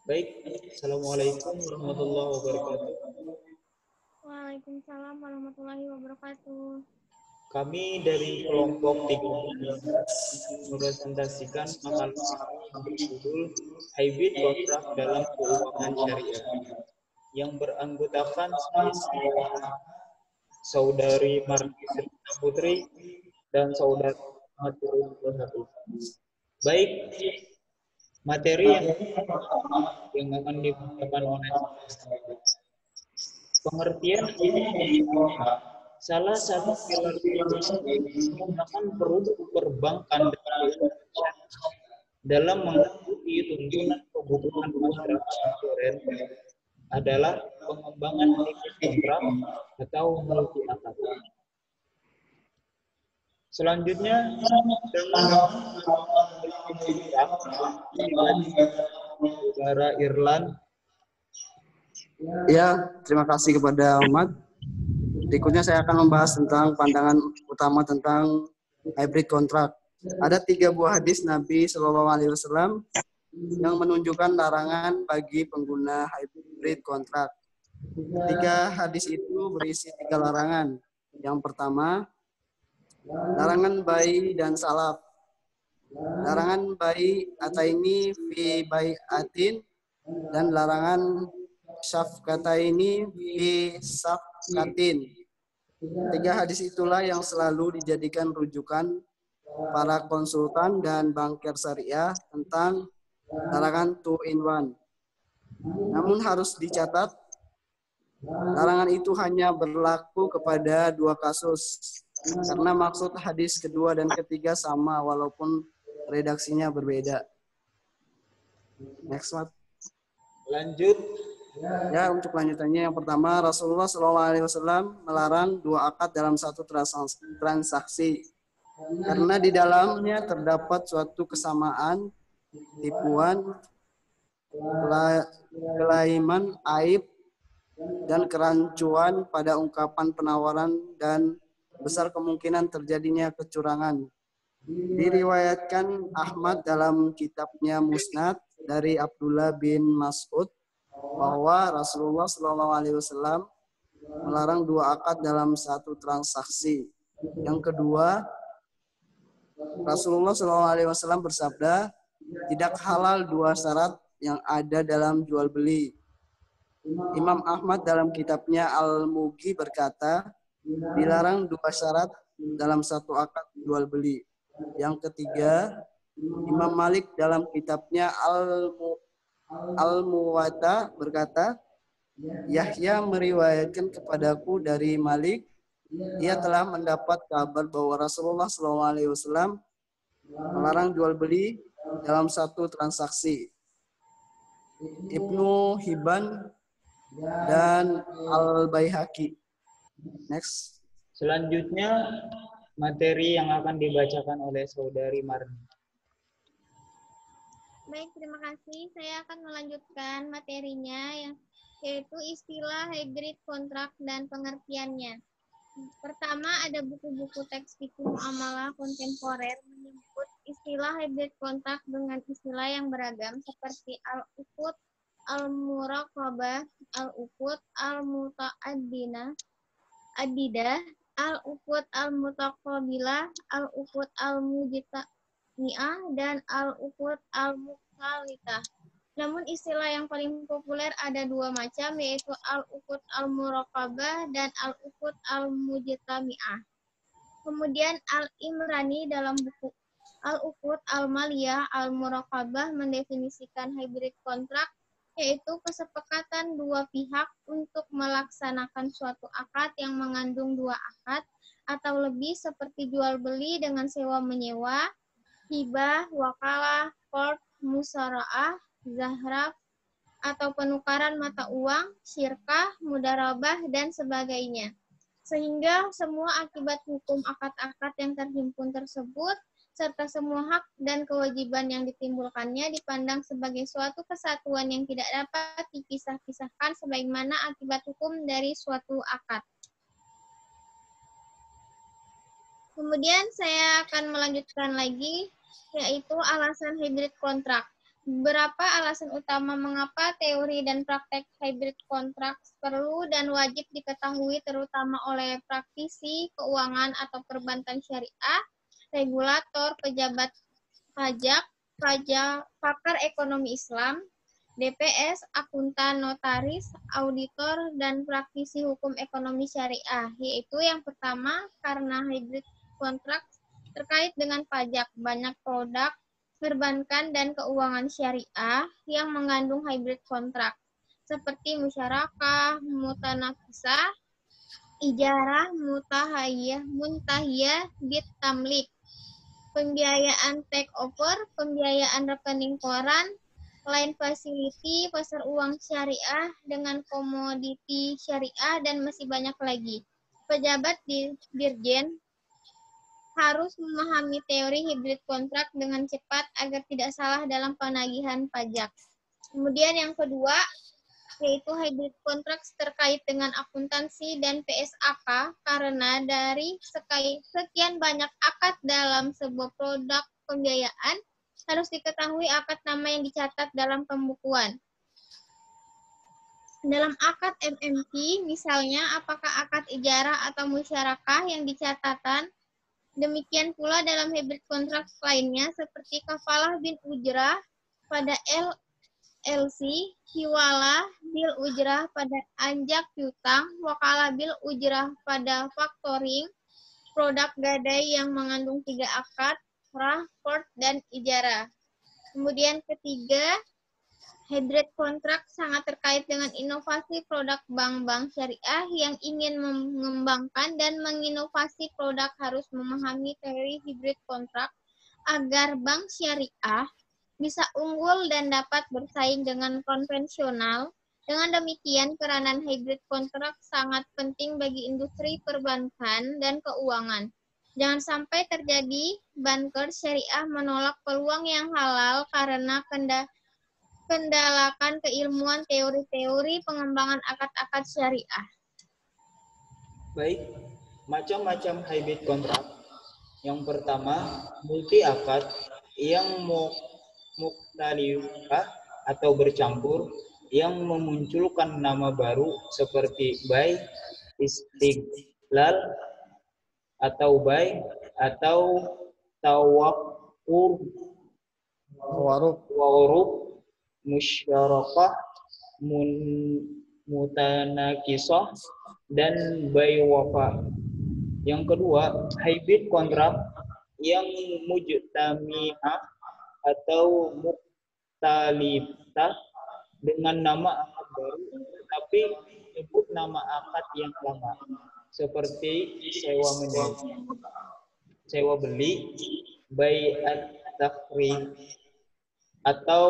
Baik, Assalamualaikum warahmatullahi wabarakatuh. Waalaikumsalam warahmatullahi wabarakatuh. Kami dari kelompok 13 merepresentasikan makalah yang berjudul Hybrid Kontrak dalam Keuangan Syariah yang beranggotakan saya, Saudari Marti Srita Putri, dan Saudara Ahmad Turun Hafiz. Baik, materi yang akan dibacakan oleh pengertian salah satu pilar menggunakan produk perbankan dalam mengikuti tuntunan kebutuhan masyarakat modern adalah pengembangan hybrid kontrak atau multi akad. Selanjutnya, Saudara Irlan. Ya, terima kasih kepada Ahmad. Berikutnya saya akan membahas tentang pandangan utama tentang hybrid kontrak. Ada 3 buah hadis Nabi Shallallahu Alaihi Wasallam yang menunjukkan larangan bagi pengguna hybrid kontrak. 3 hadis itu berisi 3 larangan. Yang pertama, larangan bai dan salaf. Larangan bai ataini fi bai'atin dan larangan syafkataini fi syafkatin. 3 hadis itulah yang selalu dijadikan rujukan para konsultan dan banker syariah tentang larangan 2-in-1. Namun harus dicatat, larangan itu hanya berlaku kepada 2 kasus, karena maksud hadis kedua dan ketiga sama walaupun redaksinya berbeda. Next one. Lanjut. Ya, untuk lanjutannya yang pertama, Rasulullah SAW melarang 2 akad dalam satu transaksi karena di dalamnya terdapat suatu kesamaan, tipuan, kelaiman, aib, dan kerancuan pada ungkapan penawaran dan besar kemungkinan terjadinya kecurangan. Diriwayatkan Ahmad dalam kitabnya Musnad dari Abdullah bin Mas'ud bahwa Rasulullah SAW melarang 2 akad dalam satu transaksi. Yang kedua, Rasulullah SAW bersabda, tidak halal 2 syarat yang ada dalam jual beli. Imam Ahmad dalam kitabnya Al-Mughni berkata, dilarang 2 syarat dalam satu akad jual beli. Yang ketiga, Imam Malik dalam kitabnya Al-Muwatta berkata, Yahya meriwayatkan kepadaku dari Malik, ia telah mendapat kabar bahwa Rasulullah SAW melarang jual beli dalam satu transaksi. Ibnu Hibban dan Al-Baihaqi. Next. Selanjutnya, materi yang akan dibacakan oleh Saudari Marni. Baik, terima kasih. Saya akan melanjutkan materinya yaitu istilah hybrid kontrak dan pengertiannya. Pertama, ada buku-buku teks fikih muamalah kontemporer menyebut istilah hybrid kontrak dengan istilah yang beragam seperti al-uqud, al-muraqabah, al-uqud, al-muta'addidah, al-uqud al-mutaqabilah, al-uqud al-mujtami'ah, dan al-uqud al-mukhalitah. Namun istilah yang paling populer ada 2 macam, yaitu al-uqud al-muraqabah dan al-uqud al-mujtami'ah. Kemudian Al-Imrani dalam buku Al-Uqud al-Maliyah al-Muraqabah mendefinisikan hybrid kontrak, yaitu kesepakatan 2 pihak untuk melaksanakan suatu akad yang mengandung 2 akad atau lebih seperti jual beli dengan sewa menyewa, hibah, wakalah, qard, musara'ah, zahraf, atau penukaran mata uang, syirkah, mudarabah, dan sebagainya. Sehingga semua akibat hukum akad-akad yang terhimpun tersebut, serta semua hak dan kewajiban yang ditimbulkannya dipandang sebagai suatu kesatuan yang tidak dapat dipisah-pisahkan sebagaimana akibat hukum dari suatu akad. Kemudian saya akan melanjutkan lagi, yaitu alasan hybrid kontrak. Berapa alasan utama mengapa teori dan praktek hybrid kontrak perlu dan wajib diketahui terutama oleh praktisi keuangan atau perbankan syariah, regulator, pejabat pajak, pakar ekonomi Islam, DPS, akuntan, notaris, auditor, dan praktisi hukum ekonomi syariah, yaitu yang pertama karena hybrid kontrak terkait dengan pajak. Banyak produk perbankan dan keuangan syariah yang mengandung hybrid kontrak, seperti musyarakah, mutanafisah, ijarah, muntahiyah, bid tamlik, pembiayaan take over, pembiayaan rekening koran, line facility, pasar uang syariah dengan komoditi syariah, dan masih banyak lagi. Pejabat dirjen harus memahami teori hybrid kontrak dengan cepat agar tidak salah dalam penagihan pajak. Kemudian yang kedua, yaitu hybrid kontrak terkait dengan akuntansi dan PSAK, karena dari sekian banyak akad dalam sebuah produk pembiayaan, harus diketahui akad nama yang dicatat dalam pembukuan. Dalam akad MMP, misalnya, apakah akad ijarah atau musyarakah yang dicatatkan. Demikian pula dalam hybrid kontrak lainnya seperti kafalah bin ujrah pada LLC, hiwalah bil ujrah pada anjak piutang, wakalah bil ujrah pada factoring, produk gadai yang mengandung 3 akad, rah, port, dan ijarah. Kemudian ketiga, hybrid kontrak sangat terkait dengan inovasi produk bank-bank syariah yang ingin mengembangkan dan menginovasi produk harus memahami teori hybrid kontrak agar bank syariah bisa unggul dan dapat bersaing dengan konvensional. Dengan demikian, peranan hybrid kontrak sangat penting bagi industri perbankan dan keuangan. Jangan sampai terjadi banker syariah menolak peluang yang halal karena kendalakan keilmuan teori-teori pengembangan akad-akad syariah. Baik, macam-macam hybrid kontrak. Yang pertama, multi akad yang mukhtalifah atau bercampur yang memunculkan nama baru seperti buy, istiqlal, atau buy, atau tawarruk, musyarakah, mutanakisah, dan buy wafa. Yang kedua, hybrid kontrak yang mujtami'ah atau mukhtalifah dengan nama akad baru tetapi menyebut nama akad yang lama, seperti sewa beli, bai'at takhrim, atau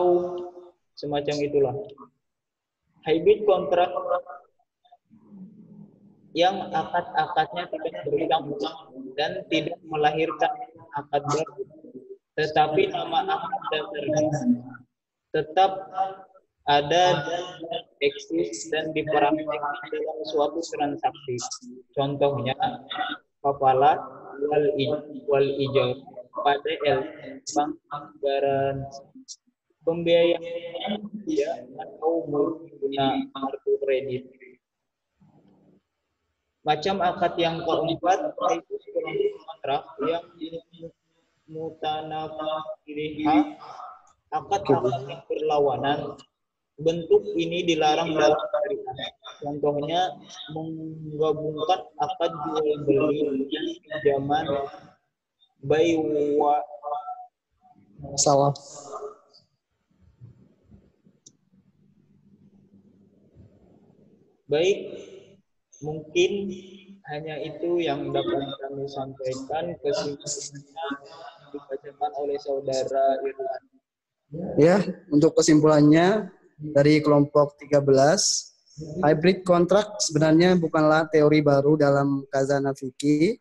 semacam itulah. Hybrid kontrak yang akad-akadnya tidak bercampur dan tidak melahirkan akad baru, tetapi nama akad dasarnya tetap ada dan eksis dan dipraktikkan dalam suatu transaksi. Contohnya, kafalah wal ijar pada bank garansi, pembiayaan atau guna kartu kredit. Macam akad yang keempat yaitu kontrak yang mutanafirah, akad-akad yang berlawanan. Bentuk ini dilarang dalam syariat. Contohnya menggabungkan akad jual beli dan pinjaman, buy wa Salah. Baik, mungkin hanya itu yang dapat kami sampaikan. Kesimpulannya dibacakan oleh saudara Irwan. Ya, untuk kesimpulannya dari kelompok 13, hybrid kontrak sebenarnya bukanlah teori baru dalam khazanah fikih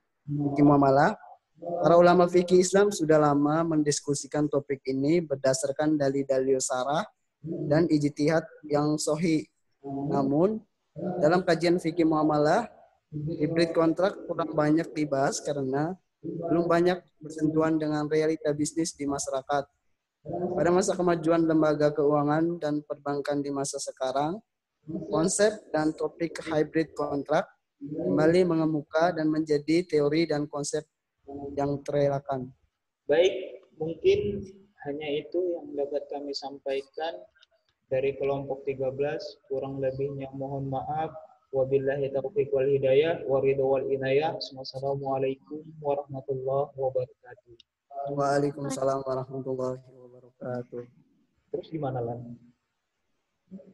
muamalah. Para ulama fikih Islam sudah lama mendiskusikan topik ini berdasarkan dalil-dalil syarah dan ijtihad yang sahih. Namun, dalam kajian fikih muamalah, hybrid kontrak kurang banyak dibahas karena belum banyak bersentuhan dengan realita bisnis di masyarakat. Pada masa kemajuan lembaga keuangan dan perbankan di masa sekarang, konsep dan topik hybrid kontrak kembali mengemuka dan menjadi teori dan konsep yang terelakkan. Baik, mungkin hanya itu yang dapat kami sampaikan dari kelompok 13. Kurang lebihnya mohon maaf. Wabillahi taufiq wal hidayah, waridho wal inayah. Wassalamualaikum warahmatullahi wabarakatuh. Waalaikumsalam warahmatullahi wabarakatuh. Terus gimana, Lan?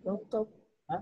Top, top. Hah?